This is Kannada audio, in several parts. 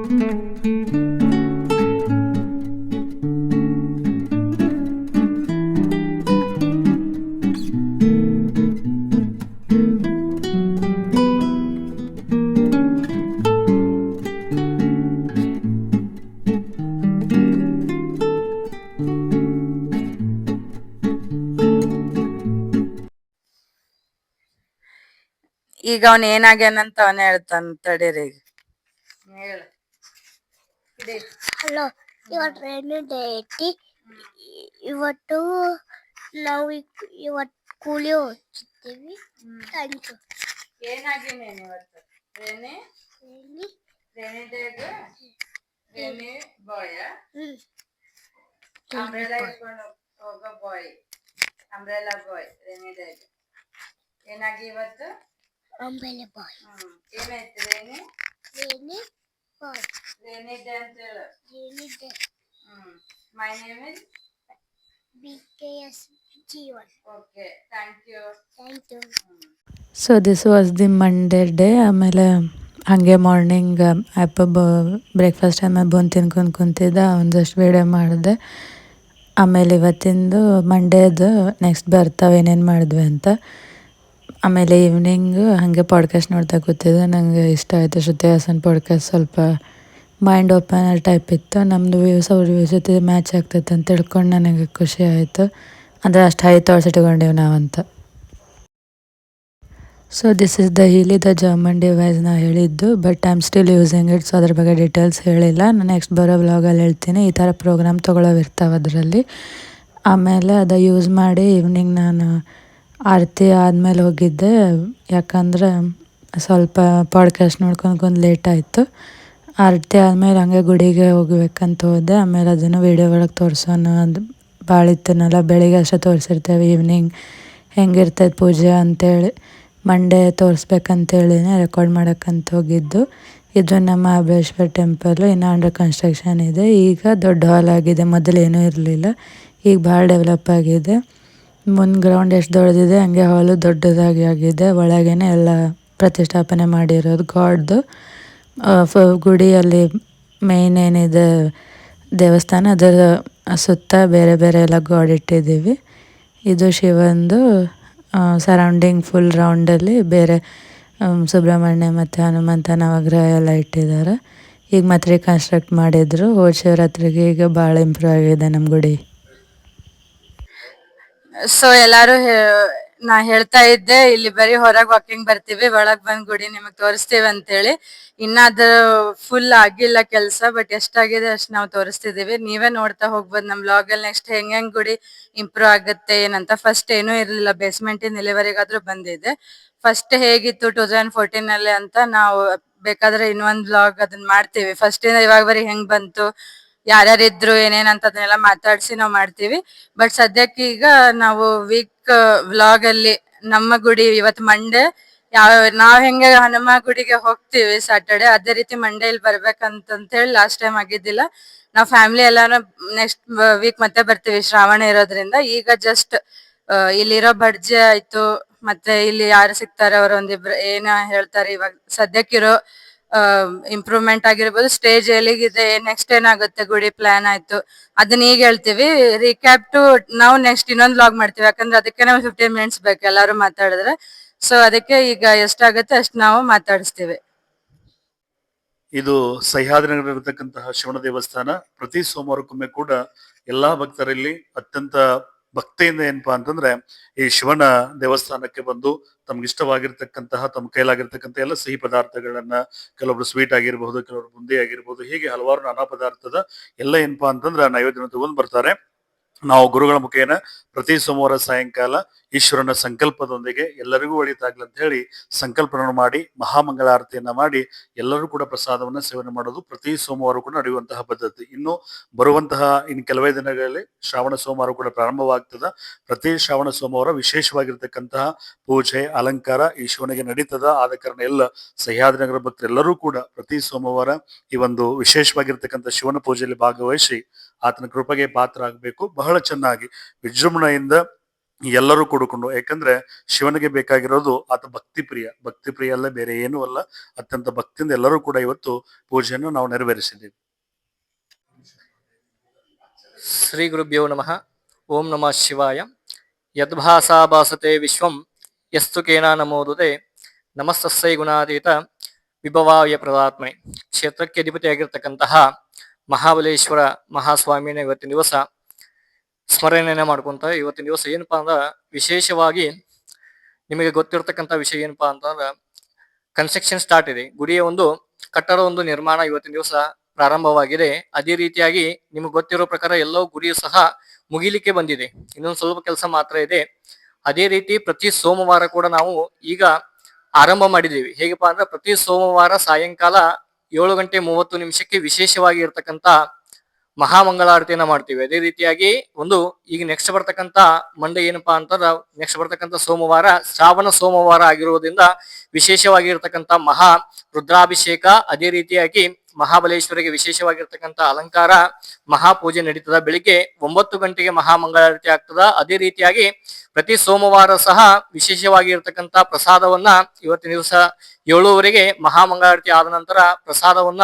ಈಗ ಅವನ್ ಏನಾಗ್ಯಾನಂತ ಅವನೇ ಹೇಳ್ತಾನ ತಡೀರಿ ಈಗ. ಹೇಳ. ಹಲೋ, ಇವತ್ತು ರೈನಿ ಡೇ ಐತಿ. ಇವತ್ತು ನಾವು ಇವತ್ತು ಕೂಲಿ ಹೋಗ್ತಿದ್ದೀವಿ. Thank you. ಏನಾಗಿ ನೀನು ಇವತ್ತು ರೇನಿ ಡೇಗ ರೇನಿ ಬಾಯ್ ಅಂಬ್ರೆಲಾ ಇಟ್ಕೊಂಡು ಹೋಗೋ ಬಾಯ್, ಅಂಬ್ರೆಲಾ ಬಾಯ್ ರೇನಿ ಡೇಗ ಏನಾಗಿ ಇವತ್ತು ಅಂಬ್ರೆಲಾ ಬಾಯ್. ಏನಾಯ್ತು ರೇನಿ ಬಾಯ್ ರೇನಿ ಡೇ ಅಂತ ಹೇಳು. Rainy day. My name is BKS Jeevan. Okay, thank you. So this was the Monday day. ಆಮೇಲೆ ಹಾಗೆ ಮಾರ್ನಿಂಗ್ ಬ್ರೇಕ್ಫಾಸ್ಟ್ ಆಮೇಲೆ ಬಂದು ತಿನ್ಕೊಂಡು ಕುಂತಿದ್ದೆ, ಒಂದಷ್ಟು ವೀಡಿಯೋ ಮಾಡಿದೆ. ಆಮೇಲೆ ಇವತ್ತಿಂದು ಮಂಡೇದು ನೆಕ್ಸ್ಟ್ ಬರ್ತಾವೆ ಏನೇನು ಮಾಡಿದ್ವಿ ಅಂತ. ಆಮೇಲೆ ಈವ್ನಿಂಗ್ ಹಾಗೆ ಪಾಡ್ಕಾಸ್ಟ್ ನೋಡ್ತಾ ಕೂತಿದ್ದೆ. ನನಗೆ ಇಷ್ಟ ಆಯಿತು ಶ್ರುತಿ ಹಾಸನ್ ಪಾಡ್ಕಾಸ್ಟ್. ಸ್ವಲ್ಪ ಮೈಂಡ್ ಓಪನರ್ ಟೈಪ್ ಇತ್ತು. ನಮ್ಮದು ವ್ಯೂಸ್ ಅವ್ರ ವ್ಯೂಸ್ ಜೊತೆ ಮ್ಯಾಚ್ ಆಗ್ತೈತೆ ಅಂತ ತಿಳ್ಕೊಂಡು ನನಗೆ ಖುಷಿ ಆಯಿತು. ಅಂದರೆ ಅಷ್ಟು ಹೈ ಥಾಟ್ಸ್ ಇಟ್ಕೊಂಡೀವಿ ನಾವಂತ. So this is the German device ನಾ ಹೇಳಿದ್ದು, but I am still using it. So ಅದ್ರ ಬಗ್ಗೆ ಡೀಟೇಲ್ಸ್ ಹೇಳಿಲ್ಲ. ನಾನು ನೆಕ್ಸ್ಟ್ ಬರೋ ವ್ಲಾಗಲ್ಲಿ ಹೇಳ್ತೀನಿ. ಈ ಥರ ಪ್ರೋಗ್ರಾಮ್ ತೊಗೊಳ್ಳೋವಿರ್ತಾವೆ ಅದರಲ್ಲಿ. ಆಮೇಲೆ ಅದು ಯೂಸ್ ಮಾಡಿ ಈವ್ನಿಂಗ್ ನಾನು ಆರತಿ ಆದಮೇಲೆ ಹೋಗಿದ್ದೆ. ಯಾಕಂದ್ರೆ ಸ್ವಲ್ಪ ಪಾಡ್ಕಾಸ್ಟ್ ನೋಡ್ಕೊಂಡು ಲೇಟ್ ಆಯಿತು. ಆರತಿ ಆದಮೇಲೆ ಹಂಗೆ ಗುಡಿಗೆ ಹೋಗ್ಬೇಕಂತ ಹೋದೆ. ಆಮೇಲೆ ಅದನ್ನು ವೀಡಿಯೋ ಒಳಗೆ ತೋರಿಸೋಣ, ಅದು ಭಾಳ ಇತ್ತನಲ್ಲ, ಬೆಳಿಗ್ಗೆ ಅಷ್ಟೇ ತೋರಿಸಿರ್ತೇವೆ. ಈವ್ನಿಂಗ್ ಹೆಂಗಿರ್ತೈತೆ ಪೂಜೆ ಅಂತೇಳಿ ಮಂಡೇ ತೋರಿಸ್ಬೇಕಂತೇಳಿನೇ ರೆಕಾರ್ಡ್ ಮಾಡೋಕ್ಕಂತ ಹೋಗಿದ್ದು. ಇದು ನಮ್ಮ ಮಹಾಬಲೇಶ್ವರ ಟೆಂಪಲ್ಲು. ಇನ್ನು ಅಂಡರ್ ಕನ್ಸ್ಟ್ರಕ್ಷನ್ ಇದೆ. ಈಗ ದೊಡ್ಡ ಹಾಲ್ ಆಗಿದೆ, ಮೊದಲು ಏನೂ ಇರಲಿಲ್ಲ. ಈಗ ಭಾಳ ಡೆವಲಪ್ ಆಗಿದೆ. ಮುಂದೆ ಗ್ರೌಂಡ್ ಎಷ್ಟು ದೊಡ್ಡದಿದೆ ಹಂಗೆ ಹಾಲು ದೊಡ್ಡದಾಗಿ ಆಗಿದೆ. ಒಳಗೇನೆ ಎಲ್ಲ ಪ್ರತಿಷ್ಠಾಪನೆ ಮಾಡಿರೋದು ಗಾಡ್ದು. ಗುಡಿಯಲ್ಲಿ ಮೇಯ್ನ್ ಏನಿದೆ ದೇವಸ್ಥಾನ, ಅದರ ಸುತ್ತ ಬೇರೆ ಬೇರೆ ಎಲ್ಲ ಗಾಡ್ ಇಟ್ಟಿದ್ದೀವಿ. ಇದು ಶಿವಂದು. ಸರೌಂಡಿಂಗ್ ಫುಲ್ ರೌಂಡಲ್ಲಿ ಬೇರೆ ಸುಬ್ರಹ್ಮಣ್ಯ ಮತ್ತು ಹನುಮಂತ ನವಗ್ರಹ ಎಲ್ಲ ಇಟ್ಟಿದ್ದಾರೆ. ಈಗ ಮತ್ತೆ ರೀಕನ್ಸ್ಟ್ರಕ್ಟ್ ಮಾಡಿದರು ಹೋದ ಶಿವರಾತ್ರಿಗೆ. ಈಗ ಭಾಳ ಇಂಪ್ರೂವ್ ಆಗಿದೆ ನಮ್ಮ ಗುಡಿ. ಸೊ ಎಲ್ಲಾರು ನಾ ಹೇಳ್ತಾ ಇದ್ದೆ, ಇಲ್ಲಿ ಬರೀ ಹೊರಗ್ ವಾಕಿಂಗ್ ಬರ್ತೀವಿ, ಒಳಗ್ ಬಂದ್ ಗುಡಿ ನಿಮಗ್ ತೋರಿಸ್ತೀವಿ ಅಂತೇಳಿ. ಇನ್ನ ಅದು ಫುಲ್ ಆಗಿಲ್ಲ ಕೆಲಸ, ಬಟ್ ಎಷ್ಟಾಗಿದೆ ಅಷ್ಟ್ ನಾವು ತೋರಿಸ್ತಿದೀವಿ. ನೀವೇ ನೋಡ್ತಾ ಹೋಗ್ಬೋದು ನಮ್ ಬ್ಲಾಗ್ ಅಲ್ಲಿ ನೆಕ್ಸ್ಟ್ ಹೆಂಗ್ ಗುಡಿ ಇಂಪ್ರೂವ್ ಆಗುತ್ತೆ ಏನಂತ. ಫಸ್ಟ್ ಏನೂ ಇರ್ಲಿಲ್ಲ, ಬೇಸ್ಮೆಂಟ್ ಇಂದ ಇಲ್ಲಿವರೆಗಾದ್ರೂ ಬಂದಿದೆ. ಫಸ್ಟ್ ಹೇಗಿತ್ತು 2014 ಅಲ್ಲಿ ಅಂತ ನಾವು ಬೇಕಾದ್ರೆ ಇನ್ನೊಂದ್ ಬ್ಲಾಗ್ ಅದನ್ನ ಮಾಡ್ತೀವಿ. ಫಸ್ಟ್ ಇಂದ ಇವಾಗ ಬರೀ ಹೆಂಗ್ ಬಂತು, ಯಾರ್ಯಾರಿದ್ರು ಏನೇನಂತ ಅದನ್ನೆಲ್ಲ ಮಾತಾಡ್ಸಿ ನಾವ್ ಮಾಡ್ತೀವಿ. ಬಟ್ ಸದ್ಯಕ್ಕೆ ಈಗ ನಾವು ವೀಕ್ ವ್ಲಾಗ್ ಅಲ್ಲಿ ನಮ್ಮ ಗುಡಿ ಇವತ್ತು ಮಂಡೇ ನಾವ್ ಹೆಂಗೆ ಹನುಮ ಗುಡಿಗೆ ಹೋಗ್ತೀವಿ ಸ್ಯಾಟರ್ಡೆ, ಅದೇ ರೀತಿ ಮಂಡೇ ಇಲ್ಲಿ ಬರ್ಬೇಕಂತ ಹೇಳಿ ಲಾಸ್ಟ್ ಟೈಮ್ ಆಗಿದ್ದಿಲ್ಲ. ನಾವ್ ಫ್ಯಾಮಿಲಿ ಎಲ್ಲಾನು ನೆಕ್ಸ್ಟ್ ವೀಕ್ ಮತ್ತೆ ಬರ್ತೀವಿ, ಶ್ರಾವಣ ಇರೋದ್ರಿಂದ. ಈಗ ಜಸ್ಟ್ ಇಲ್ಲಿರೋ ಬಡ್ಜೆ ಆಯ್ತು, ಮತ್ತೆ ಇಲ್ಲಿ ಯಾರು ಸಿಗ್ತಾರೆ ಅವ್ರ ಒಂದಿಬ್ರು ಏನ ಹೇಳ್ತಾರೆ ಇವಾಗ ಸದ್ಯಕ್ಕಿರೋ ಇಂಪ್ರೂವ್ಮೆಂಟ್ ಆಗಿರ್ಬೋದು, ಸ್ಟೇಜ್ ಎಲ್ಲಿಗಿದೆ, ನೆಕ್ಸ್ಟ್ ಏನಾಗುತ್ತೆ, ಗುಡಿ ಪ್ಲಾನ್ ಆಯ್ತು, ಅದನ್ನ ಈಗ ಹೇಳ್ತೀವಿ. ರೀಕ್ಯಾಪ್ ಟು ನಾವು ನೆಕ್ಸ್ಟ್ ಇನ್ನೊಂದು ವ್ಲಾಗ್ ಮಾಡ್ತೀವಿ, ಯಾಕಂದ್ರೆ ಅದಕ್ಕೆ ನಾವು 15 ಮಿನಿಟ್ಸ್ ಬೇಕು ಎಲ್ಲಾರು ಮಾತಾಡಿದ್ರೆ. ಸೊ ಅದಕ್ಕೆ ಈಗ ಎಷ್ಟಾಗುತ್ತೆ ಅಷ್ಟು ನಾವು ಮಾತಾಡಿಸ್ತೀವಿ. ಇದು ಸಹ್ಯಾದ್ರಿ ನಗರ ಇರತಕ್ಕಂತಹ ಶಿವನ ದೇವಸ್ಥಾನ. ಪ್ರತಿ ಸೋಮವಾರಕ್ಕೊಮ್ಮೆ ಕೂಡ ಎಲ್ಲಾ ಭಕ್ತರಲ್ಲಿ ಅತ್ಯಂತ ಭಕ್ತಿಯಿಂದ ಏನಪ್ಪಾ ಅಂತಂದ್ರೆ ಈ ಶಿವನ ದೇವಸ್ಥಾನಕ್ಕೆ ಬಂದು ತಮ್ಗೆ ಇಷ್ಟವಾಗಿರ್ತಕ್ಕಂತಹ ತಮ್ಮ ಕೈಲಾಗಿರ್ತಕ್ಕಂಥ ಎಲ್ಲ ಸಿಹಿ ಪದಾರ್ಥಗಳನ್ನ, ಕೆಲವೊಬ್ರು ಸ್ವೀಟ್ ಆಗಿರ್ಬಹುದು, ಕೆಲವೊಬ್ರು ಬುಂದಿ ಆಗಿರ್ಬಹುದು, ಹೀಗೆ ಹಲವಾರು ನಾನಾ ಪದಾರ್ಥದ ಎಲ್ಲ ಏನಪ್ಪಾ ಅಂತಂದ್ರೆ ನೈವೇದ್ಯ ತಗೊಂಡ್ ಬರ್ತಾರೆ. ನಾವು ಗುರುಗಳ ಮುಖೇನ ಪ್ರತಿ ಸೋಮವಾರ ಸಾಯಂಕಾಲ ಈಶ್ವರನ ಸಂಕಲ್ಪದೊಂದಿಗೆ ಎಲ್ಲರಿಗೂ ಒಳಿತಾಗ್ಲಿ ಅಂತ ಹೇಳಿ ಸಂಕಲ್ಪವನ್ನು ಮಾಡಿ ಮಹಾಮಂಗಳಾರತಿಯನ್ನ ಮಾಡಿ ಎಲ್ಲರೂ ಕೂಡ ಪ್ರಸಾದವನ್ನ ಸೇವನೆ ಮಾಡೋದು ಪ್ರತಿ ಸೋಮವಾರ ಕೂಡ ನಡೆಯುವಂತಹ ಪದ್ಧತಿ. ಇನ್ನು ಬರುವಂತಹ ಇನ್ನು ಕೆಲವೇ ದಿನಗಳಲ್ಲಿ ಶ್ರಾವಣ ಸೋಮವಾರ ಕೂಡ ಪ್ರಾರಂಭವಾಗ್ತದ. ಪ್ರತಿ ಶ್ರಾವಣ ಸೋಮವಾರ ವಿಶೇಷವಾಗಿರ್ತಕ್ಕಂತಹ ಪೂಜೆ ಅಲಂಕಾರ ಈಶ್ವರನಿಗೆ ನಡೀತದ. ಆದ ಕಾರಣ ಎಲ್ಲ ಸಹ್ಯಾದ್ರಿ ನಗರ ಭಕ್ತರೆಲ್ಲರೂ ಕೂಡ ಪ್ರತಿ ಸೋಮವಾರ ಈ ಒಂದು ವಿಶೇಷವಾಗಿರ್ತಕ್ಕಂಥ ಶಿವನ ಪೂಜೆಯಲ್ಲಿ ಭಾಗವಹಿಸಿ ಆತನ ಕೃಪೆಗೆ ಪಾತ್ರ ಆಗಬೇಕು. ಬಹಳ ಚೆನ್ನಾಗಿ ವಿಜೃಂಭಣೆಯಿಂದ ಎಲ್ಲರೂ ಕೂಡಿಕೊಂಡು, ಯಾಕಂದ್ರೆ ಶಿವನಿಗೆ ಬೇಕಾಗಿರೋದು ಆತ ಭಕ್ತಿ ಪ್ರಿಯ ಅಲ್ಲ, ಬೇರೆ ಏನೂ ಅಲ್ಲ. ಅತ್ಯಂತ ಭಕ್ತಿಯಿಂದ ಎಲ್ಲರೂ ಕೂಡ ಇವತ್ತು ಪೂಜೆಯನ್ನು ನಾವು ನೆರವೇರಿಸಿದ್ದೀವಿ. ಶ್ರೀ ಗುರುಭ್ಯೋ ನಮಃ. ಓಂ ನಮಃ ಶಿವಾಯ. ಯದ್ಭಾಸಾ ಭಾಸತೆ ವಿಶ್ವಂ ಯಸ್ತು ಕೇನ ನಮೋದುದೆ ನಮಸ್ತಸ್ಸೈ ಗುಣಾತೀತ ವಿಭವಾಯ ಪ್ರದಾತ್ಮನೆ. ಕ್ಷೇತ್ರಕ್ಕೆ ಅಧಿಪತಿಯಾಗಿರ್ತಕ್ಕಂತಹ ಮಹಾಬಲೇಶ್ವರ ಮಹಾಸ್ವಾಮಿನ ಇವತ್ತಿನ ದಿವಸ ಸ್ಮರಣೆಯನ್ನ ಮಾಡ್ಕೊಂತ, ಇವತ್ತಿನ ದಿವಸ ಏನಪ್ಪಾ ಅಂದ್ರ ವಿಶೇಷವಾಗಿ ನಿಮಗೆ ಗೊತ್ತಿರ್ತಕ್ಕಂಥ ವಿಷಯ ಏನಪ್ಪಾ ಅಂತಂದ್ರ ಕನ್ಸ್ಟ್ರಕ್ಷನ್ ಸ್ಟಾರ್ಟ್ ಇದೆ. ಗುಡಿಯ ಒಂದು ಕಟ್ಟಡ ಒಂದು ನಿರ್ಮಾಣ ಇವತ್ತಿನ ದಿವಸ ಪ್ರಾರಂಭವಾಗಿದೆ. ಅದೇ ರೀತಿಯಾಗಿ ನಿಮಗೆ ಗೊತ್ತಿರೋ ಪ್ರಕಾರ ಎಲ್ಲೋ ಗುಡಿಯು ಸಹ ಮುಗಿಲಿಕ್ಕೆ ಬಂದಿದೆ, ಇನ್ನೊಂದು ಸ್ವಲ್ಪ ಕೆಲಸ ಮಾತ್ರ ಇದೆ. ಅದೇ ರೀತಿ ಪ್ರತಿ ಸೋಮವಾರ ಕೂಡ ನಾವು ಈಗ ಆರಂಭ ಮಾಡಿದ್ದೀವಿ. ಹೇಗಪ್ಪಾ ಅಂದ್ರೆ ಪ್ರತಿ ಸೋಮವಾರ ಸಾಯಂಕಾಲ 7:30 ವಿಶೇಷವಾಗಿ ಇರ್ತಕ್ಕಂಥ ಮಹಾಮಂಗಳಾರತಿಯನ್ನ ಮಾಡ್ತೀವಿ. ಅದೇ ರೀತಿಯಾಗಿ ಒಂದು ಈಗ ನೆಕ್ಸ್ಟ್ ಬರ್ತಕ್ಕಂಥ ಮಂಡೇ ಏನಪ್ಪಾ ಅಂತಂದ್ರ ನೆಕ್ಸ್ಟ್ ಬರ್ತಕ್ಕಂಥ ಸೋಮವಾರ ಶ್ರಾವಣ ಸೋಮವಾರ ಆಗಿರುವುದರಿಂದ ವಿಶೇಷವಾಗಿ ಇರ್ತಕ್ಕಂಥ ಮಹಾ ರುದ್ರಾಭಿಷೇಕ, ಅದೇ ರೀತಿಯಾಗಿ ಮಹಾಬಲೇಶ್ವರಿಗೆ ವಿಶೇಷವಾಗಿರ್ತಕ್ಕಂಥ ಅಲಂಕಾರ, ಮಹಾಪೂಜೆ ನಡೀತದ. ಬೆಳಿಗ್ಗೆ 9 ಗಂಟೆಗೆ ಮಹಾಮಂಗಳಾರತಿ ಆಗ್ತದ. ಅದೇ ರೀತಿಯಾಗಿ ಪ್ರತಿ ಸೋಮವಾರ ಸಹ ವಿಶೇಷವಾಗಿ ಇರ್ತಕ್ಕಂಥ ಪ್ರಸಾದವನ್ನ ಇವತ್ತಿನ ದಿವಸ 7:30ಗೆ ಮಹಾಮಂಗಳಾರತಿ ಆದ ನಂತರ ಪ್ರಸಾದವನ್ನ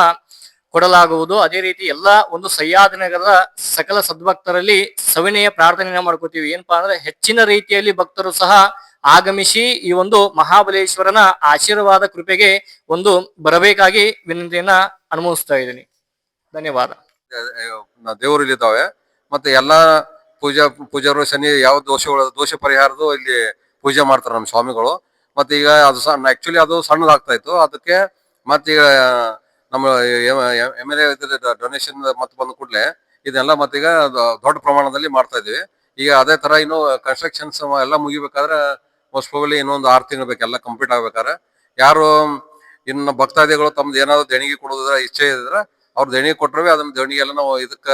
ಕೊಡಲಾಗುವುದು. ಅದೇ ರೀತಿ ಎಲ್ಲಾ ಒಂದು ಸಹ್ಯಾದ್ರಿ ನಗರದ ಸಕಲ ಸದ್ಭಕ್ತರಲ್ಲಿ ಸವಿನಯ ಪ್ರಾರ್ಥನೆಯನ್ನ ಮಾಡ್ಕೋತೀವಿ. ಏನಪ್ಪಾ ಅಂದ್ರೆ ಹೆಚ್ಚಿನ ರೀತಿಯಲ್ಲಿ ಭಕ್ತರು ಸಹ ಆಗಮಿಸಿ ಈ ಒಂದು ಮಹಾಬಲೇಶ್ವರನ ಆಶೀರ್ವಾದ ಕೃಪೆಗೆ ಒಂದು ಬರಬೇಕಾಗಿ ವಿನಂತಿಯನ್ನ ಅನುಮೋದಿಸ್ತಾ ಇದ್ದೀನಿ. ಧನ್ಯವಾದ. ದೇವರು ಇಲ್ಲಿದ್ದಾವೆ. ಮತ್ತೆ ಎಲ್ಲಾ ಪೂಜಾರು ಶನಿ ಯಾವ ದೋಷ ಪರಿಹಾರದ್ದು ಇಲ್ಲಿ ಪೂಜೆ ಮಾಡ್ತಾರೆ ನಮ್ಮ ಸ್ವಾಮಿಗಳು. ಮತ್ತೆ ಈಗ ಅದು ಆಕ್ಚುಲಿ ಅದು ಸಣ್ಣದಾಗ್ತಾ ಇತ್ತು. ಅದಕ್ಕೆ ಮತ್ತೀಗ ನಮ್ಮ MLA ಡೊನೇಷನ್ ಮತ್ತೆ ಬಂದ ಕೂಡಲೇ ಇದೆಲ್ಲ ಮತ್ತೀಗ ದೊಡ್ಡ ಪ್ರಮಾಣದಲ್ಲಿ ಮಾಡ್ತಾ ಇದೀವಿ. ಈಗ ಅದೇ ತರ ಇನ್ನು ಕನ್ಸ್ಟ್ರಕ್ಷನ್ಸ್ ಎಲ್ಲ ಮುಗಿಬೇಕಾದ್ರೆ ಮೋಸ್ಟ್ ಪ್ರಾಬಬ್ಲಿ ಇನ್ನೊಂದು 6 ತಿಂಗಳು ಬೇಕು ಎಲ್ಲ ಕಂಪ್ಲೀಟ್ ಆಗ್ಬೇಕಾದ್ರೆ. ಯಾರು ಇನ್ನು ಭಕ್ತಾದಿಗಳು ತಮ್ದು ಏನಾದ್ರು ದೇಣಿಗೆ ಕೊಡೋದ್ರ ಇಚ್ಛೆ ಇದ್ರೆ ಅವ್ರ ದೇಣಿಗೆ ಕೊಟ್ಟರೆ ಅದನ್ನ ದೇಣಿಗೆ ಎಲ್ಲ ನಾವು ಇದಕ್ಕ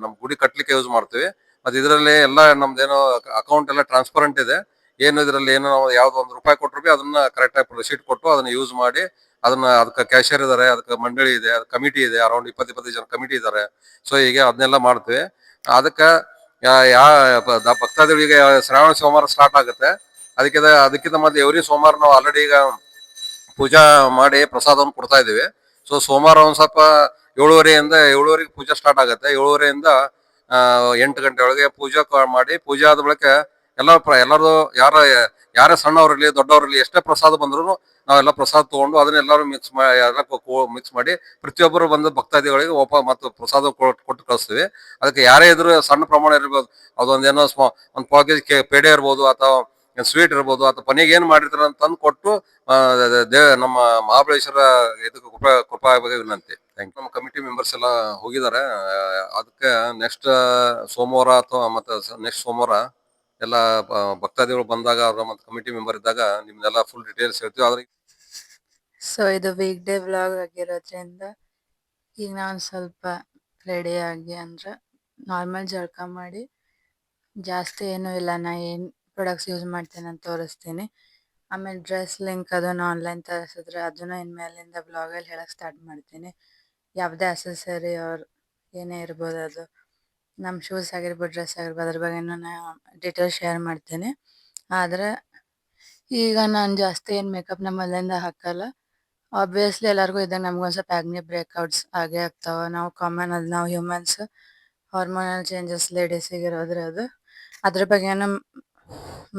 ನಮ್ ಗುಡಿ ಕಟ್ಲಿಕ್ಕೆ ಯೂಸ್ ಮಾಡ್ತೀವಿ. ಮತ್ತೆ ಇದರಲ್ಲಿ ಎಲ್ಲ ನಮ್ದೇನೋ ಅಕೌಂಟ್ ಎಲ್ಲ ಟ್ರಾನ್ಸ್ಪರೆಂಟ್ ಇದೆ. ಏನು ಇದರಲ್ಲಿ ಏನೋ ನಾವು ಯಾವ್ದು ₹1 ಕೊಟ್ಟರು ಅದನ್ನ ಕರೆಕ್ಟ್ ಆಗಿ ರಿಸೀಟ್ ಕೊಟ್ಟು ಅದನ್ನ ಯೂಸ್ ಮಾಡಿ ಅದಕ್ಕೆ ಕ್ಯಾಶಿಯರ್ ಇದಾರೆ, ಅದಕ್ಕೆ ಮಂಡಳಿ ಇದೆ, ಅದಕ್ಕೆ ಕಮಿಟಿ ಇದೆ, ಅರೌಂಡ್ 20-25 ಜನ ಕಮಿಟಿ ಇದ್ದಾರೆ. ಸೊ ಹೀಗೆ ಅದನ್ನೆಲ್ಲ ಮಾಡ್ತೀವಿ. ಅದಕ್ಕೆ ಭಕ್ತಾದಿಗಳಿಗೆ ಶ್ರಾವಣ ಸೋಮವಾರ ಸ್ಟಾರ್ಟ್ ಆಗುತ್ತೆ. ಅದಕ್ಕಿಂತ ಮತ್ತೆ ಎವ್ರಿ ಸೋಮವಾರ ನಾವು ಆಲ್ರೆಡಿ ಈಗ ಪೂಜಾ ಮಾಡಿ ಪ್ರಸಾದವನ್ನು ಕೊಡ್ತಾ ಇದೀವಿ. ಸೊ ಸೋಮವಾರ ಒಂದ್ ಸ್ವಲ್ಪ 7:30ಗೆ ಪೂಜಾ ಸ್ಟಾರ್ಟ್ ಆಗುತ್ತೆ. 7:30ಯಿಂದ 8 ಗಂಟೆ ಒಳಗೆ ಪೂಜಾ ಮಾಡಿ, ಪೂಜೆ ಆದ ಬಳಿಕ ಎಲ್ಲರೂ ಯಾರೇ ಸಣ್ಣವ್ರಲ್ಲಿ ದೊಡ್ಡವರಲ್ಲಿ ಎಷ್ಟೇ ಪ್ರಸಾದ ಬಂದ್ರು ನಾವೆಲ್ಲ ಪ್ರಸಾದ ತಗೊಂಡು ಅದನ್ನೆಲ್ಲರೂ ಮಿಕ್ಸ್ ಮಾಡಿ ಪ್ರತಿಯೊಬ್ಬರು ಬಂದ ಭಕ್ತಾದಿಗಳಿಗೆ ಮತ್ತು ಪ್ರಸಾದ ಕೊಟ್ಟು ಕಳಿಸ್ತೀವಿ. ಅದಕ್ಕೆ ಯಾರೇ ಇದ್ರು ಸಣ್ಣ ಪ್ರಮಾಣ ಇರ್ಬೋದು, ಅದೊಂದೇನೋ ಒಂದು ಪಾಕೇಜ್ ಪೇಡೆ ಇರ್ಬೋದು ಅಥವಾ ಸ್ವೀಟ್ ಇರ್ಬೋದು ಅಥವಾ ಕೊನೆಗೆ ಏನ್ ಮಾಡಿರ್ತಾರ ಅಂತ ತಂದು ಕೊಟ್ಟು ನಮ್ಮ ಮಹಾಬಲೇಶ್ವರ ಇದಕ್ಕೆ ಕೃಪಾ ಬಗ್ಗೆ ವಿನಂತಿ. ನಮ್ಮ ಕಮಿಟಿ ಮೆಂಬರ್ಸ್ ಎಲ್ಲ ಹೋಗಿದ್ದಾರೆ. ಅದಕ್ಕೆ ನೆಕ್ಸ್ಟ್ ಸೋಮವಾರ ಅಥವಾ ಮತ್ತೆ ನೆಕ್ಸ್ಟ್ ಸೋಮವಾರ ಎಲ್ಲ ಭಕ್ತಾದಿಗಳು ಬಂದಾಗ ಅವ್ರ ಮತ್ತೆ ಕಮಿಟಿ ಮೆಂಬರ್ ಇದ್ದಾಗ ನಿಮ್ದೆಲ್ಲ ಫುಲ್ ಡೀಟೇಲ್ಸ್ ಹೇಳ್ತೀವಿ. ಆದ್ರೆ ಸೊ ಇದು ವೀಕ್ ಡೇ ವ್ಲಾಗ್ ಆಗಿರೋದ್ರಿಂದ ಈಗ ನಾನು ಸ್ವಲ್ಪ ರೆಡಿ ಆಗಿ ಅಂದ್ರೆ ನಾರ್ಮಲ್ ಜಳಕ ಮಾಡಿ, ಜಾಸ್ತಿ ಏನೂ ಇಲ್ಲ, ನಾ ಏನು ಪ್ರಾಡಕ್ಟ್ಸ್ ಯೂಸ್ ಮಾಡ್ತೀನಿ ಅಂತ ತೋರಿಸ್ತೀನಿ. ಆಮೇಲೆ ಡ್ರೆಸ್ ಲಿಂಕ್ ಅದನ್ನು ಆನ್ಲೈನ್ ತರಿಸಿದ್ರೆ ಅದನ್ನು ಇನ್ಮೇಲಿಂದ ಬ್ಲಾಗಲ್ಲಿ ಹೇಳಕ್ಕೆ ಸ್ಟಾರ್ಟ್ ಮಾಡ್ತೀನಿ. ಯಾವುದೇ ಅಸೆಸರಿ ಅವ್ರ ಏನೇ ಇರ್ಬೋದು, ಅದು ನಮ್ಮ ಶೂಸ್ ಆಗಿರ್ಬೋದು, ಡ್ರೆಸ್ ಆಗಿರ್ಬೋದು, ಅದ್ರ ಬಗ್ಗೆನೂ ನಾನು ಡೀಟೇಲ್ಸ್ ಶೇರ್ ಮಾಡ್ತೀನಿ. ಆದರೆ ಈಗ ನಾನು ಜಾಸ್ತಿ ಏನು ಮೇಕಪ್ನ ಮೊದಲಿಂದ ಹಾಕಲ್ಲ. ಆಬ್ವಿಯಸ್ಲಿ ಎಲ್ಲರಿಗೂ ಇದ್ದಾಗ ನಮ್ಗೊಂದು ಸ್ವಲ್ಪ ಆ್ಯಕ್ನೆ ಬ್ರೇಕ್ಔಟ್ಸ್ ಆಗೇ ಆಗ್ತಾವೆ. ನಾವು ಕಾಮನ್, ಅದು ನಾವು ಹ್ಯೂಮನ್ಸ್, ಹಾರ್ಮೋನಲ್ ಚೇಂಜಸ್ ಲೇಡೀಸಿಗೆ ಇರೋದ್ರೆ ಅದು. ಅದ್ರ ಬಗ್ಗೆನೂ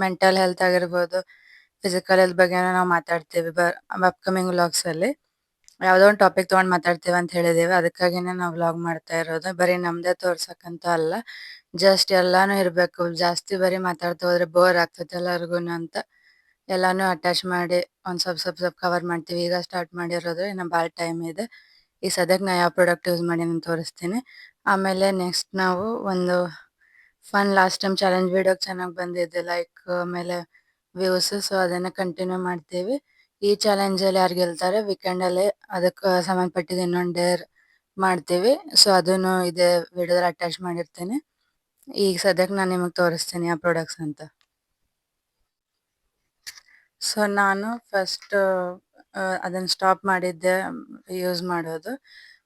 ಮೆಂಟಲ್ ಹೆಲ್ತ್ ಆಗಿರ್ಬೋದು, ಫಿಸಿಕಲ್ ಹೆಲ್ತ್ ಬಗ್ಗೆನೂ ನಾವು ಮಾತಾಡ್ತೀವಿ ಅಪ್ಕಮಿಂಗ್ ವ್ಲಾಗ್ಸಲ್ಲಿ. ಯಾವುದೋ ಒಂದು ಟಾಪಿಕ್ ತೊಗೊಂಡು ಮಾತಾಡ್ತೀವಿ ಅಂತ ಹೇಳಿದ್ದೀವಿ, ಅದಕ್ಕಾಗಿನೇ ನಾವು ವ್ಲಾಗ್ ಮಾಡ್ತಾ ಇರೋದು. ಬರೀ ನಮ್ಮದೇ ತೋರ್ಸಕ್ಕಂತ ಅಲ್ಲ, ಜಸ್ಟ್ ಎಲ್ಲಾನು ಇರಬೇಕು. ಜಾಸ್ತಿ ಬರೀ ಮಾತಾಡ್ತಾ ಹೋದ್ರೆ ಬೋರ್ ಆಗ್ತೈತೆ ಎಲ್ಲರಿಗೂ ಅಂತ ಎಲ್ಲಾನು ಅಟ್ಯಾಚ್ ಮಾಡಿ ಒಂದು ಸ್ವಲ್ಪ ಕವರ್ ಮಾಡ್ತೀವಿ. ಈಗ ಸ್ಟಾರ್ಟ್ ಮಾಡಿರೋದು, ಇನ್ನು ಭಾಳ ಟೈಮ್ ಇದೆ. ಈ ಸದ್ಯಕ್ಕೆ ನಾ ಯಾವ ಪ್ರಾಡಕ್ಟ್ ಯೂಸ್ ಮಾಡಿ ನಾನು ತೋರಿಸ್ತೀನಿ. ಆಮೇಲೆ ನೆಕ್ಸ್ಟ್ ನಾವು ಒಂದು ಫನ್ ಲಾಸ್ಟ್ ಟೈಮ್ ಚಾಲೆಂಜ್ ವಿಡಿಯೋಗೆ ಚೆನ್ನಾಗಿ ಬಂದಿದೆ ಲೈಕ್ ಆಮೇಲೆ ವ್ಯೂಸ್. ಸೊ ಅದನ್ನು ಕಂಟಿನ್ಯೂ ಮಾಡ್ತೀವಿ. ಈ ಚಾಲೆಂಜಲ್ಲಿ ಯಾರು ಗೆಲ್ತಾರೆ ವೀಕೆಂಡಲ್ಲಿ ಅದಕ್ಕೆ ಸಂಬಂಧಪಟ್ಟಿದ್ದು ಇನ್ನೊಂದು ಡೇರ್ ಮಾಡ್ತೀವಿ. ಸೊ ಅದನ್ನು ಇದೇ ವಿಡಿಯೋದಲ್ಲಿ ಅಟ್ಯಾಚ್ ಮಾಡಿರ್ತೀನಿ. ಈಗ ಸದ್ಯಕ್ಕೆ ನಾನು ನಿಮಗೆ ತೋರಿಸ್ತೀನಿ ಆ ಪ್ರಾಡಕ್ಟ್ಸ್ ಅಂತ. ಸೊ ನಾನು ಫಸ್ಟ್ ಅದನ್ನು ಸ್ಟಾಪ್ ಮಾಡಿದ್ದೆ ಯೂಸ್ ಮಾಡೋದು.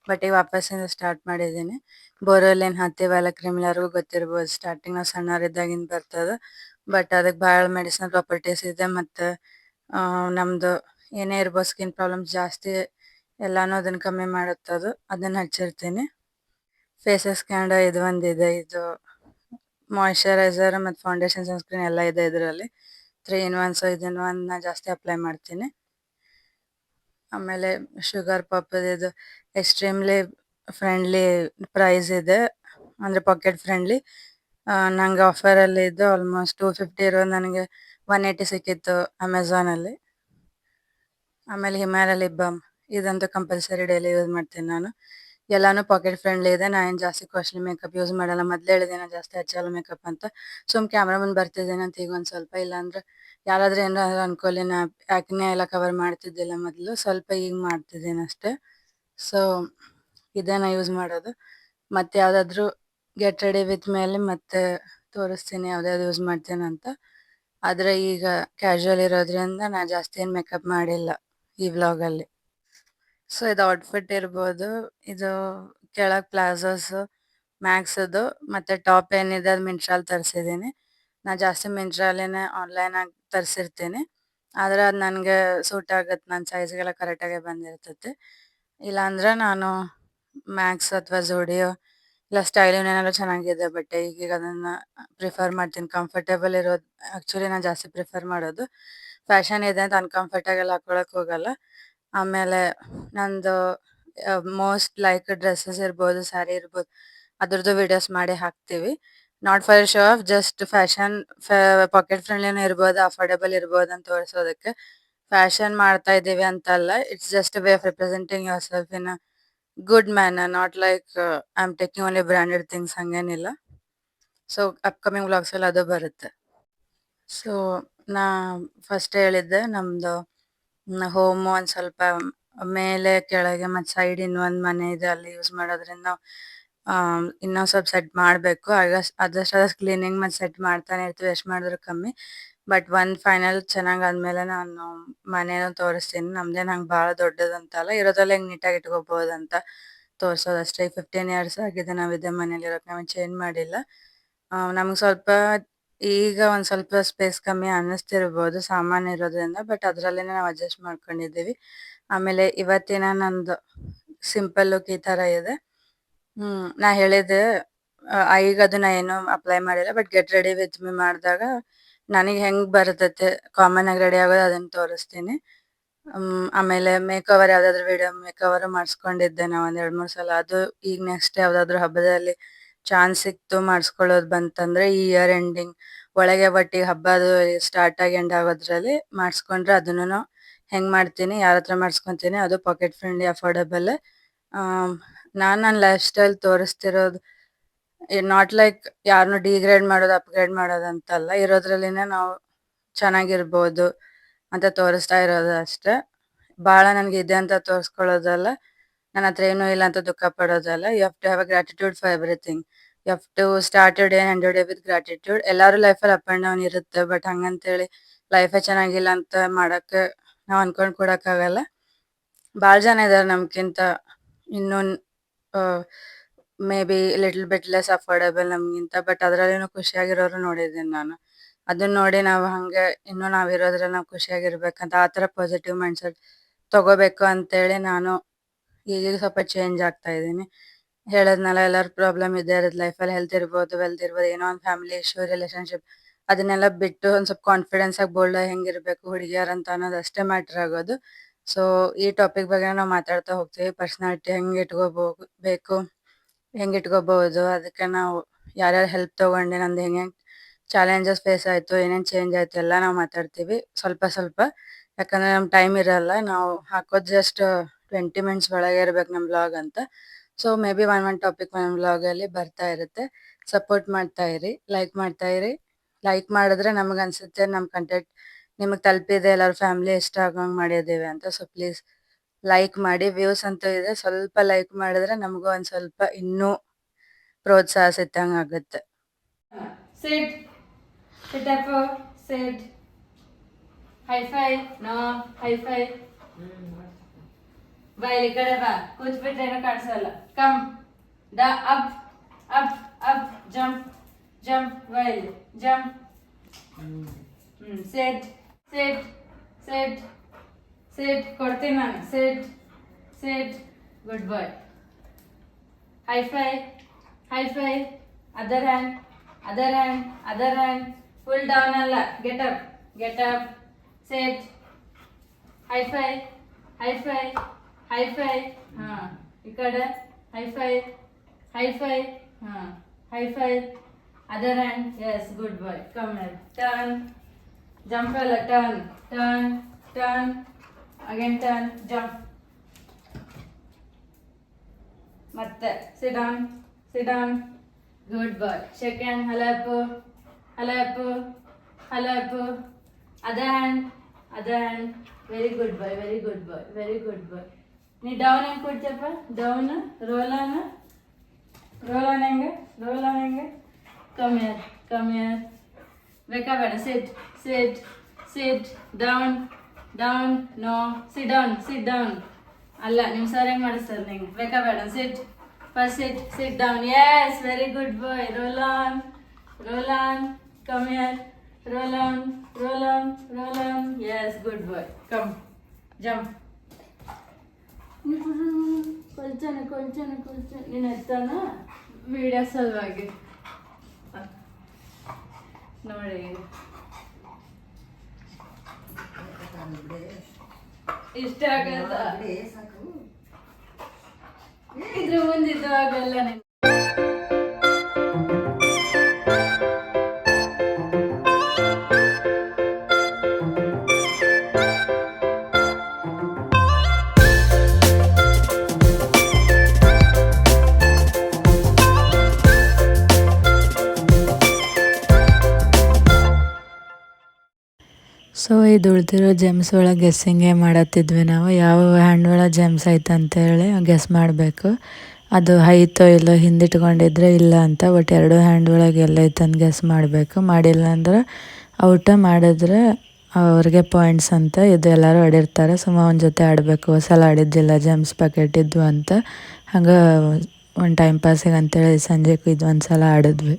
ಬಟ್ ಈಗ ವಾಪಸ್ಸಿಂದ ಸ್ಟಾರ್ಟ್ ಮಾಡಿದ್ದೀನಿ. ಬೋರೋಲಿನ್ ಹತ್ತಿವಲ್ಲ ಕ್ರೀಮ್ ಎಲ್ಲರಿಗೂ ಗೊತ್ತಿರ್ಬೋದು. ಸ್ಟಾರ್ಟಿಂಗ್ ನಾವು ಸಣ್ಣವರಿದ್ದಾಗಿಂದ ಬರ್ತದೆ. ಬಟ್ ಅದಕ್ಕೆ ಭಾಳ ಮೆಡಿಸಿನಲ್ ಪ್ರಾಪರ್ಟೀಸ್ ಇದೆ. ಮತ್ತು ನಮ್ಮದು ಏನೇ ಇರ್ಬೋದು ಸ್ಕಿನ್ ಪ್ರಾಬ್ಲಮ್ಸ್ ಜಾಸ್ತಿ ಎಲ್ಲಾನು ಅದನ್ನು ಕಮ್ಮಿ ಮಾಡುತ್ತದು. ಅದನ್ನು ಹಚ್ಚಿರ್ತೀನಿ. ಫೇಸಸ್ ಕ್ಯಾಂಡ ಇದು ಒಂದಿದೆ. ಇದು ಮಾಯಿಶ್ಚರೈಸರ್ ಮತ್ತು ಫೌಂಡೇಶನ್ ಸನ್ಸ್ಕ್ರೀನ್ ಎಲ್ಲ ಇದೆ ಇದರಲ್ಲಿ. 3 in 1. ಸೊ ಇದನ್ನು ಒಂದನ್ನ ಜಾಸ್ತಿ ಅಪ್ಲೈ ಮಾಡ್ತೀನಿ. ಆಮೇಲೆ ಶುಗರ್ ಪಾಪದ್ ಇದು ಎಕ್ಸ್ಟ್ರೀಮ್ಲಿ ಫ್ರೆಂಡ್ಲಿ ಪ್ರೈಸ್ ಇದೆ, ಅಂದರೆ ಪಾಕೆಟ್ ಫ್ರೆಂಡ್ಲಿ. ನಂಗೆ ಆಫರಲ್ಲಿ ಇದು ಆಲ್ಮೋಸ್ಟ್ 250 ಇರೋದು ನನಗೆ 180 ಸಿಕ್ಕಿತ್ತು ಅಮೆಝಾನಲ್ಲಿ. ಆಮೇಲೆ ಹಿಮಾಲಯ ಲಿಪ್ ಬಾಮ್ ಇದಂತೂ ಕಂಪಲ್ಸರಿ ಡೈಲಿ ಯೂಸ್ ಮಾಡ್ತೀನಿ ನಾನು. ಎಲ್ಲಾನು ಪಾಕೆಟ್ ಫ್ರೆಂಡ್ಲಿ ಇದೆ. ನಾನು ಏನು ಜಾಸ್ತಿ ಕಾಸ್ಟ್ಲಿ ಮೇಕಪ್ ಯೂಸ್ ಮಾಡಲ್ಲ. ಮೊದಲೇ ಹೇಳಿದೆ ನಾನು ಜಾಸ್ತಿ ಹಚ್ಚಲ್ಲ ಮೇಕಪ್ ಅಂತ. ಸುಮ್ ಕ್ಯಾಮ್ರಾ ಮುಂದೆ ಬರ್ತಿದ್ದೇನೆ ಅಂತ ಈಗ ಒಂದು ಸ್ವಲ್ಪ, ಇಲ್ಲಾಂದ್ರೆ ಯಾರಾದ್ರೂ ಏನಾರ ಅನ್ಕೊಳ್ಳಿ, ನಾ ಆ್ಯಕ್ನೆ ಎಲ್ಲ ಕವರ್ ಮಾಡ್ತಿದ್ದಿಲ್ಲ ಮೊದಲು, ಸ್ವಲ್ಪ ಈಗ ಮಾಡ್ತಿದ್ದೀನಿ ಅಷ್ಟೇ. ಸೊ ಇದೇ ನಾ ಯೂಸ್ ಮಾಡೋದು. ಮತ್ತು ಯಾವುದಾದ್ರೂ ಗೆಟ್ ರೆಡಿ ವಿತ್ ಮೇಲೆ ಮತ್ತೆ ತೋರಿಸ್ತೀನಿ ಯಾವ್ದ್ಯಾವ್ದು ಯೂಸ್ ಮಾಡ್ತೀನಿ ಅಂತ. ಆದರೆ ಈಗ ಕ್ಯಾಶುವಲ್ ಇರೋದ್ರಿಂದ ನಾ ಜಾಸ್ತಿ ಏನು ಮೇಕಪ್ ಮಾಡಿಲ್ಲ ಈ ವ್ಲಾಗಲ್ಲಿ. ಸೊ ಇದು ಔಟ್ಫಿಟ್ ಇರ್ಬೋದು. ಇದು ಕೆಳಗೆ ಪ್ಲಾಜೋಸ್ ಮ್ಯಾಕ್ಸದು, ಮತ್ತು ಟಾಪ್ ಏನಿದೆ ಅದು ಮಿಂಟ್ರಲ್ಲಿ ತರಿಸಿದ್ದೀನಿ. ನಾ ಜಾಸ್ತಿ ಮಿಂಟ್ರಲ್ಲೇ ಆನ್ಲೈನಾಗಿ ತರಿಸಿರ್ತೀನಿ. ಆದರೆ ಅದು ನನಗೆ ಸೂಟ್ ಆಗುತ್ತೆ, ನನ್ನ ಸೈಜ್ಗೆಲ್ಲ ಕರೆಕ್ಟಾಗೆ ಬಂದಿರ್ತೈತಿ. ಇಲ್ಲಾಂದ್ರೆ ನಾನು ಮ್ಯಾಕ್ಸ್ ಅಥವಾ ಝೂಡಿಯೋ ಇಲ್ಲ ಸ್ಟೈಲಿನ್ ಏನಾದ್ರು ಚೆನ್ನಾಗಿದೆ ಬಟ್ಟೆ, ಈಗೀಗ ಅದನ್ನು ಪ್ರಿಫರ್ ಮಾಡ್ತೀನಿ. ಕಂಫರ್ಟೇಬಲ್ ಇರೋದು ಆ್ಯಕ್ಚುಲಿ ನಾನು ಜಾಸ್ತಿ ಪ್ರಿಫರ್ ಮಾಡೋದು. ಫ್ಯಾಷನ್ ಇದೆ ಅಂತ ಅನ್ಕಂಫರ್ಟಾಗೆಲ್ಲ ಹಾಕೊಳಕ್ಕೆ ಹೋಗಲ್ಲ. ಆಮೇಲೆ ನಂದು ಮೋಸ್ಟ್ ಲೈಕ್ ಡ್ರೆಸ್ಸಸ್ ಇರ್ಬೋದು, ಸ್ಯಾರಿ ಇರ್ಬೋದು, ಅದ್ರದ್ದು ವಿಡಿಯೋಸ್ ಮಾಡಿ ಹಾಕ್ತೀವಿ. Not for show off, just fashion pocket ಫ್ರೆಂಡ್ಲಿನೂ ಇರ್ಬೋದು, ಅಫೋರ್ಡೆಬಲ್ ಇರ್ಬೋದು ಅಂತ ತೋರಿಸೋದಕ್ಕೆ. ಫ್ಯಾಷನ್ ಮಾಡ್ತಾ ಇದ್ದೀವಿ ಅಂತಲ್ಲ, it's just way of representing yourself in a good manner, not like I am taking only branded things, ಹಂಗೇನಿಲ್ಲ. ಸೊ ಅಪ್ಕಮಿಂಗ್ ವ್ಲಾಗ್ಸಲ್ಲಿ ಅದು ಬರುತ್ತೆ. ಸೊ ನಾ ಫಸ್ಟ್ ಹೇಳಿದ್ದೆ ನಮ್ಮದು ಹೋಮು ಒಂದು ಸ್ವಲ್ಪ ಮೇಲೆ ಕೆಳಗೆ ಮತ್ತು ಸೈಡ್ ಇನ್ನೊಂದು ಮನೆ ಇದೆ, ಅಲ್ಲಿ ಯೂಸ್ ಮಾಡೋದ್ರಿಂದ ನಾವು ಇನ್ನೂ ಸ್ವಲ್ಪ ಸೆಟ್ ಮಾಡಬೇಕು. ಆದಷ್ಟು ಕ್ಲೀನಿಂಗ್ ಮತ್ತು ಸೆಟ್ ಮಾಡ್ತಾನೆ ಇರ್ತೀವಿ, ಎಷ್ಟು ಮಾಡಿದ್ರು ಕಮ್ಮಿ. ಬಟ್ ಒಂದು ಫೈನಲ್ ಚೆನ್ನಾಗಿ ಆದಮೇಲೆ ನಾನು ಮನೇನೂ ತೋರಿಸ್ತೀನಿ. ನಮ್ಮದೇನು ಹಂಗೆ ಭಾಳ ದೊಡ್ಡದಂತಲ್ಲ, ಇರೋದ್ರಲ್ಲಿ ಹೆಂಗೆ ನೀಟಾಗಿ ಇಟ್ಕೋಬೋದು ಅಂತ ತೋರಿಸೋದಷ್ಟೇ. 15 ಇಯರ್ಸ್ ಆಗಿದೆ ನಾವು ಇದೇ ಮನೇಲಿ ಇರೋಕ್ಕೆ, ನಾವು ಚೇಂಜ್ ಮಾಡಿಲ್ಲ. ನಮ್ಗೆ ಸ್ವಲ್ಪ ಈಗ ಒಂದು ಸ್ವಲ್ಪ ಸ್ಪೇಸ್ ಕಮ್ಮಿ ಅನ್ನಿಸ್ತಿರ್ಬೋದು ಸಾಮಾನು ಇರೋದ್ರಿಂದ, ಬಟ್ ಅದರಲ್ಲೇ ನಾವು ಅಡ್ಜಸ್ಟ್ ಮಾಡ್ಕೊಂಡಿದ್ದೀವಿ. ಆಮೇಲೆ ಇವತ್ತಿನ ನಂದು ಸಿಂಪಲ್ ಲುಕ್ ಈ ಥರ ಇದೆ. ನಾ ಹೇಳಿದ್ದೆ ಈಗ ಅದನ್ನ ಏನೂ ಅಪ್ಲೈ ಮಾಡಿಲ್ಲ, but get ready with me ಮಾಡಿದಾಗ ನನಗೆ ಹೆಂಗೆ ಬರ್ತೈತೆ ಕಾಮನ್ ಆಗಿ ರೆಡಿ ಆಗೋದು ಅದನ್ನು ತೋರಿಸ್ತೀನಿ. ಆಮೇಲೆ ಮೇಕವರ್ ಯಾವುದಾದ್ರೂ ವಿಡಿಯೋ ಮೇಕವರು ಮಾಡಿಸ್ಕೊಂಡಿದ್ದೆ ನಾವು ಒಂದು 2-3 ಸಲ. ಅದು ಈಗ ನೆಕ್ಸ್ಟ್ ಯಾವುದಾದ್ರೂ ಹಬ್ಬದಲ್ಲಿ ಚಾನ್ಸ್ ಸಿಕ್ತು ಮಾಡಿಸ್ಕೊಳ್ಳೋದು ಬಂತಂದರೆ ಈ ಇಯರ್ ಎಂಡಿಂಗ್ ಒಳಗೆ, ಬಟ್ ಈಗ ಹಬ್ಬದು ಸ್ಟಾರ್ಟ್ ಆಗಿ ಎಂಡ್ ಆಗೋದ್ರಲ್ಲಿ ಮಾಡಿಸ್ಕೊಂಡ್ರೆ ಅದನ್ನು ಹೆಂಗೆ ಮಾಡ್ತೀನಿ, ಯಾರ ಹತ್ರ ಮಾಡಿಸ್ಕೊತೀನಿ, ಅದು ಪಾಕೆಟ್ ಫ್ರೆಂಡ್ಲಿ ಅಫೋರ್ಡೆಬಲ್. ನಾನು ನನ್ನ ಲೈಫ್ ಸ್ಟೈಲ್ ತೋರಿಸ್ತಿರೋದು ನಾಟ್ ಲೈಕ್ ಯಾರನ್ನೂ ಡಿಗ್ರೇಡ್ ಮಾಡೋದು ಅಪ್ಗ್ರೇಡ್ ಮಾಡೋದು ಅಂತಲ್ಲ, ಇರೋದ್ರಲ್ಲಿನೇ ನಾವು ಚೆನ್ನಾಗಿರ್ಬೋದು ಅಂತ ತೋರಿಸ್ತಾ ಇರೋದು ಅಷ್ಟೇ. ಭಾಳ ನನಗೆ ಇದೆ ಅಂತ ತೋರಿಸ್ಕೊಳ್ಳೋದಲ್ಲ, ನನ್ನ ಹತ್ರ ಏನೂ ಇಲ್ಲ ಅಂತ ದುಃಖ ಪಡೋದಲ್ಲ. You have to have a gratitude for everything. You have to start you day and end you day with gratitude. ಎಲ್ಲರೂ ಲೈಫಲ್ಲಿ ಅಪ್ ಆ್ಯಂಡ್ ಡೌನ್ ಇರುತ್ತೆ, ಬಟ್ ಹಂಗಂತೇಳಿ ಲೈಫೇ ಚೆನ್ನಾಗಿಲ್ಲ ಅಂತ ಮಾಡೋಕ್ಕೆ ನಾವು ಅಂದ್ಕೊಂಡು ಕೊಡೋಕ್ಕಾಗಲ್ಲ. ಭಾಳ ಜನ ಇದ್ದಾರೆ ನಮ್ಗಿಂತ ಇನ್ನೂ may be little bit less affordable ನಮಗಿಂತ, ಬಟ್ ಅದರಲ್ಲಿನೂ ಖುಷಿಯಾಗಿರೋರು ನೋಡಿದ್ದೀನಿ ನಾನು. ಅದನ್ನ ನೋಡಿ ನಾವು ಹಾಗೆ ಇನ್ನೂ ನಾವಿರೋದ್ರಲ್ಲಿ ನಾವು ಖುಷಿಯಾಗಿರ್ಬೇಕಂತ ಆ ಥರ ಪಾಸಿಟಿವ್ ಮೈಂಡ್ಸೆಟ್ ತೊಗೋಬೇಕು ಅಂತೇಳಿ ನಾನು ಈಗೀಗ ಸ್ವಲ್ಪ ಚೇಂಜ್ ಆಗ್ತಾ ಇದ್ದೀನಿ. ಹೇಳಿದ್ನಲ್ಲ, ಎಲ್ಲರ ಪ್ರಾಬ್ಲಮ್ ಇದ್ದೇ ಇರುತ್ತೆ ಲೈಫಲ್ಲಿ. ಹೆಲ್ತ್ ಇರ್ಬೋದು, ವೆಲ್ತ್ ಇರ್ಬೋದು, ಏನೋ ಒಂದು ಫ್ಯಾಮಿಲಿ ಇಶ್ಯೂ, ರಿಲೇಷನ್ಶಿಪ್, ಅದನ್ನೆಲ್ಲ ಬಿಟ್ಟು ಒಂದು ಸ್ವಲ್ಪ ಕಾನ್ಫಿಡೆನ್ಸಾಗಿ ಬೋಲ್ಡಾಗಿ ಹೆಂಗಿರಬೇಕು ಹುಡುಗಿಯರಂತ ಅನ್ನೋದು ಅಷ್ಟೇ ಮ್ಯಾಟ್ರ್ ಆಗೋದು. ಸೊ ಈ ಟಾಪಿಕ್ ಬಗ್ಗೆ ನಾವು ಮಾತಾಡ್ತಾ ಹೋಗ್ತೀವಿ. ಪರ್ಸ್ನಾಲಿಟಿ ಹೆಂಗೆ ಇಟ್ಕೋಬೇಕು, ಹೆಂಗೆ ಇಟ್ಕೋಬೋದು, ಅದಕ್ಕೆ ನಾವು ಯಾರ್ಯಾರು ಹೆಲ್ಪ್ ತೊಗೊಂಡು ನಂದು ಹೆಂಗೆ ಚಾಲೆಂಜಸ್ ಫೇಸ್ ಆಯಿತು, ಏನೇನು ಚೇಂಜ್ ಆಯಿತು ಎಲ್ಲ ನಾವು ಮಾತಾಡ್ತೀವಿ ಸ್ವಲ್ಪ ಸ್ವಲ್ಪ. ಯಾಕಂದರೆ ನಮ್ಮ ಟೈಮ್ ಇರಲ್ಲ, ನಾವು ಹಾಕೋದು ಜಸ್ಟ್ 20 ಮಿನಿಟ್ಸ್ ಒಳಗೆ ಇರ್ಬೇಕು ನಮ್ಮ ವ್ಲಾಗ್ ಅಂತ. ಸೊ ಮೇ ಬಿ ಒಂದು ಟಾಪಿಕ್ ಒಂದು ವ್ಲಾಗಲ್ಲಿ ಬರ್ತಾ ಇರುತ್ತೆ. ಸಪೋರ್ಟ್ ಮಾಡ್ತಾ ಇರಿ, ಲೈಕ್ ಮಾಡ್ತಾ ಇರಿ. ಲೈಕ್ ಮಾಡಿದ್ರೆ ನಮಗೆ ಅನಿಸುತ್ತೆ ನಮ್ಮ ಕಂಟೆಂಟ್ ನಿಮಗೆ ತಲುಪಿದೆ, ಎಲ್ಲರ ಫ್ಯಾಮಿಲಿ ಇಷ್ಟ ಆಗೋಂಗೆ ಮಾಡಿದ್ದೀವಿ ಅಂತ. ಸೊ ಪ್ಲೀಸ್ ಲೈಕ್ ಮಾಡಿ. ವ್ಯೂಸ್ ಅಂತೂ ಇದೆ, ಸ್ವಲ್ಪ ಲೈಕ್ ಮಾಡಿದ್ರೆ ನಮಗೂ ಒಂದು ಸ್ವಲ್ಪ ಇನ್ನೂ ಪ್ರೋತ್ಸಾಹ ಸಿಕ್ಕಂಗೆ ಆಗುತ್ತೆ. Sit. Sit up. Sit. High five. No. High five. ಬಾ ಈ ಕಡೆ ಬಾ, ಕೂತ್ಬಿಟ್ರೆ ಏನು ಕಾಣಿಸಲ್ಲ. Come up up up, jump jump, while jump. Set set set set, ಕೊಡ್ತೀನಿ ನಾನು. Set set, good boy. High five high five, other hand other hand other hand, full down ಅಲ್ಲ, get up get up. Set, high five high five high five, ಹಾ ಈ ಕಡೆ ಹೈ ಫೈ ಹೈ ಫೈ, ಹಾ high five, other hand, yes good boy. Come here, turn, jump ಅಲ್ಲ, turn turn turn, again turn, jump. ಮತ್ತೆ sit down sit down, good boy. Second, ಹಲಪು ಹಲಪು ಹಲಪು, other hand other hand, very good boy very good boy very good boy. ನೀ ಡೌನ್ ಹೆಂಗೆ ಕೊಡ್ತಪ್ಪ? ಡೌನ್, ರೋಲ್ ಆನ್ ಹೆಂಗೆ ರೋಲ್ ಆನ್ ಹೆಂಗೆ? ಕಮ್ ಹಿಯರ್ ಬೇಕಾ ಬೇಡ. Sit sit sit, down down, no, sit down ಅಲ್ಲ, ನಿಮ್ಮ ಸರ್ ಹೆಂಗೆ ಮಾಡಿಸ್ತಾರೆ ನಿಂಗೆ? ಬೇಕಾ ಬೇಡ. Sit first, sit down, yes very good boy. Roll on, come here, roll on, yes good boy. Come, jump. ಕೊಲ್ಚನ ನೀನು ಎತ್ತಾನ ವಿಡಿಯೋ ಸಲುವಾಗಿ ನೋಡಿ. ಇಷ್ಟ ಆಗತ್ತ ಇದ್ರ ಮುಂದಿದ್ದು ಆಗಲ್ಲ ನಿಂಗೆ. ಸೊ ಇದು ಉಳ್ದಿರೋ ಜೆಮ್ಸ್ ಒಳಗೆ ಗೆಸ್ಸಿಂಗೇ ಮಾಡತ್ತಿದ್ವಿ ನಾವು. ಯಾವ ಹ್ಯಾಂಡ್ ಒಳಗೆ ಜೆಮ್ಸ್ ಐತೆ ಅಂತೇಳಿ ಗೆಸ್ ಮಾಡಬೇಕು. ಅದು ಐತೋ ಇಲ್ಲೋ ಹಿಂದಿಟ್ಕೊಂಡಿದ್ರೆ ಇಲ್ಲ ಅಂತ, ಬಟ್ ಎರಡು ಹ್ಯಾಂಡ್ ಒಳಗೆ ಎಲ್ಲೈತೆ ಅಂತ ಗೆಸ್ ಮಾಡಬೇಕು. ಮಾಡಿಲ್ಲ ಅಂದ್ರೆ ಔಟ, ಮಾಡಿದ್ರೆ ಅವ್ರಿಗೆ ಪಾಯಿಂಟ್ಸ್ ಅಂತ. ಇದು ಎಲ್ಲರೂ ಆಡಿರ್ತಾರೆ, ಸುಮ್ಮ ಅವನ ಜೊತೆ ಆಡಬೇಕು. ಸಲ ಆಡಿದ್ದಿಲ್ಲ, ಜೆಮ್ಸ್ ಪ್ಯಾಕೆಟ್ ಇದ್ವು ಅಂತ. ಹಂಗೆ ಒಂದು ಟೈಮ್ ಪಾಸಿಗೆ ಅಂತೇಳಿ ಸಂಜೆಗೂ ಇದು ಒಂದು ಸಲ ಆಡಿದ್ವಿ.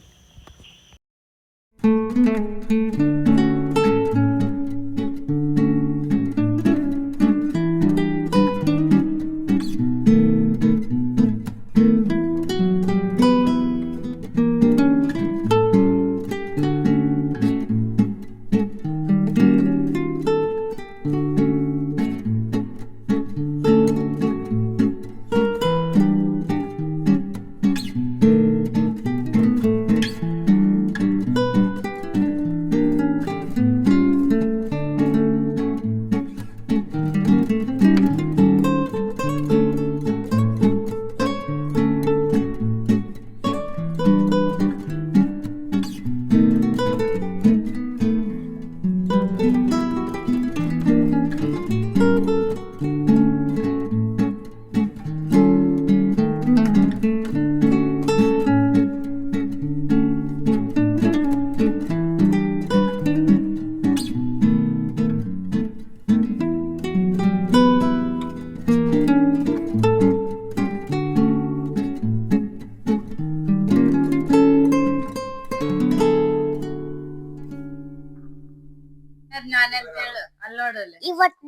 ನಾನೆಂತ ಹೇಳು, ಅಲ್ಲಿ ನೋಡಲ್ಲಿ. ಇವತ್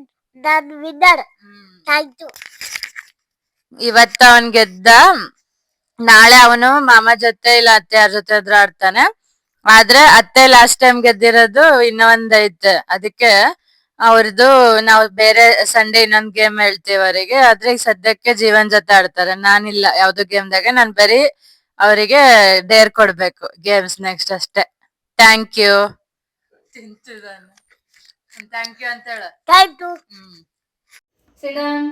ನಾನು ವಿನ್ನರ್ ಆಯ್ತು. ಇವತ್ತ ಅವನ್ ಗೆದ್ದ. ನಾಳೆ ಅವನು ಮಾಮ ಜೊತೆ ಇಲ್ಲ ಅತ್ತೆ ಯಾರ ಜೊತೆ ಆದ್ರೂ ಆಡ್ತಾನೆ. ಆದ್ರೆ ಅತ್ತೆ ಲಾಸ್ಟ್ ಟೈಮ್ ಗೆದ್ದಿರೋದು ಇನ್ನೊಂದ್ ಐತೆ, ಅದಕ್ಕೆ ಅವ್ರದ್ದು ನಾವು ಬೇರೆ ಸಂಡೇ ಇನ್ನೊಂದ್ ಗೇಮ್ ಹೇಳ್ತೀವಿ ಅವರಿಗೆ. ಆದ್ರೆ ಈಗ ಸದ್ಯಕ್ಕೆ ಜೀವನ್ ಜೊತೆ ಆಡ್ತಾರೆ, ನಾನಿಲ್ಲ ಯಾವ್ದು ಗೇಮ್ದಾಗೆ. ನಾನ್ ಬರೀ ಅವರಿಗೆ ಡೇರ್ ಕೊಡ್ಬೇಕು ಗೇಮ್ಸ್ ನೆಕ್ಸ್ಟ್ ಅಷ್ಟೇ. ಥ್ಯಾಂಕ್ ಯು ತಿಂತಿದ್ದಾನೆ. ಥ್ಯಾಂಕ್ ಯು ಅಂತ ಹೇಳು. Thank you. Sit down.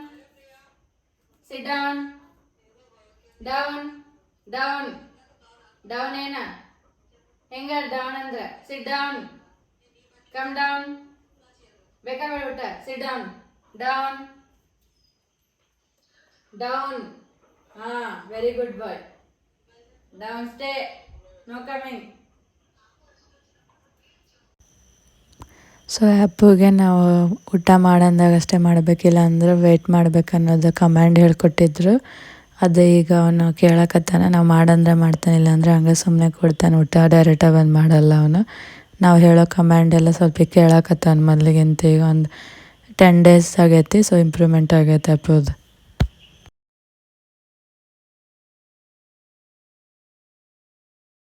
Sit down. Down. Down. Down ಏನ? ಹೆಂಗ ಡೌನ್ ಅಂದ್ರೆ? Sit down. Come down. ಬೇಕಾ ಬೇಡ ಊಟ? Sit down. Down. Down. ಹಾ, very good boy. Down, stay. No coming. So ಆ್ಯಪಿಗೆ ನಾವು ಊಟ ಮಾಡಂದಾಗ ಅಷ್ಟೇ ಮಾಡಬೇಕಿಲ್ಲ ಅಂದ್ರೆ ವೆಯ್ಟ್ ಮಾಡ್ಬೇಕು ಅನ್ನೋದು ಕಮ್ಯಾಂಡ್ ಹೇಳ್ಕೊಟ್ಟಿದ್ರು. ಅದು ಈಗ ಅವನು ಕೇಳಕತ್ತಾನ, ನಾವು ಮಾಡಂದ್ರೆ ಮಾಡ್ತಾನೆ, ಇಲ್ಲ ಅಂದರೆ ಹಂಗೆ ಸುಮ್ಮನೆ ಕೊಡ್ತಾನೆ ಊಟ, ಡೈರೆಕ್ಟಾಗಿ ಬಂದು ಮಾಡಲ್ಲ ಅವನು. ನಾವು ಹೇಳೋ ಕಮ್ಯಾಂಡ್ ಎಲ್ಲ ಸ್ವಲ್ಪ ಕೇಳಕತ್ತಾನ ಮೊದಲಿಗಿಂತ. ಈಗ ಒಂದು 10 days ಆಗೈತಿ, ಸೊ ಇಂಪ್ರೂವ್ಮೆಂಟ್ ಆಗೈತೆ ಆ್ಯಪದು.